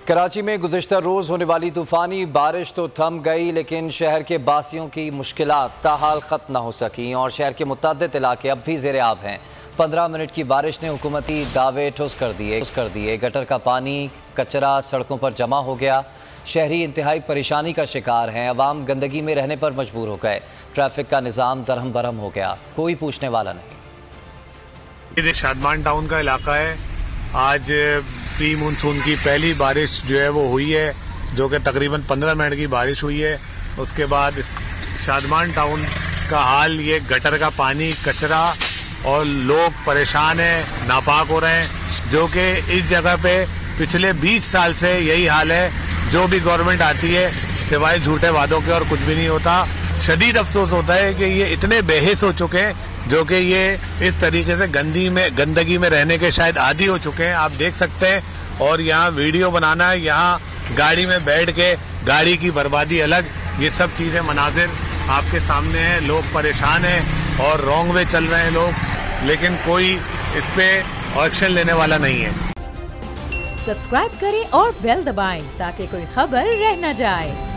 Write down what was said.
कराची में गुज़िश्ता रोज़ होने वाली तूफ़ानी बारिश तो थम गई, लेकिन शहर के बासियों की मुश्किलात ताहाल ख़त्म न हो सकी और शहर के मुतअद्दिद इलाके अब भी ज़ेरे आब हैं। 15 मिनट की बारिश ने हुकूमती दावे ठुस कर दिए। गटर का पानी कचरा सड़कों पर जमा हो गया। शहरी इंतहाई परेशानी का शिकार हैं। अवाम गंदगी में रहने पर मजबूर हो गए। ट्रैफिक का निज़ाम दरहम बरहम हो गया, कोई पूछने वाला नहीं। ये शादमान टाउन का इलाका है। आज प्री मानसून की पहली बारिश जो है वो हुई है, जो कि तकरीबन 15 मिनट की बारिश हुई है। उसके बाद इस शादमान टाउन का हाल ये गटर का पानी कचरा और लोग परेशान हैं, नापाक हो रहे हैं, जो कि इस जगह पे पिछले 20 साल से यही हाल है। जो भी गवर्नमेंट आती है सिवाय झूठे वादों के और कुछ भी नहीं होता। शदीद अफसोस होता है कि ये इतने बेहिस हो चुके हैं, जो कि ये इस तरीके से गंदगी में रहने के शायद आदी हो चुके हैं। आप देख सकते हैं। और यहाँ वीडियो बनाना, यहाँ गाड़ी में बैठ के गाड़ी की बर्बादी अलग, ये सब चीज़ें मनाजिर आपके सामने हैं। लोग परेशान हैं और रॉन्ग वे चल रहे हैं लोग, लेकिन कोई इस पे एक्शन लेने वाला नहीं है। सब्सक्राइब करें और बेल दबाएं ताकि कोई खबर रह न जाए।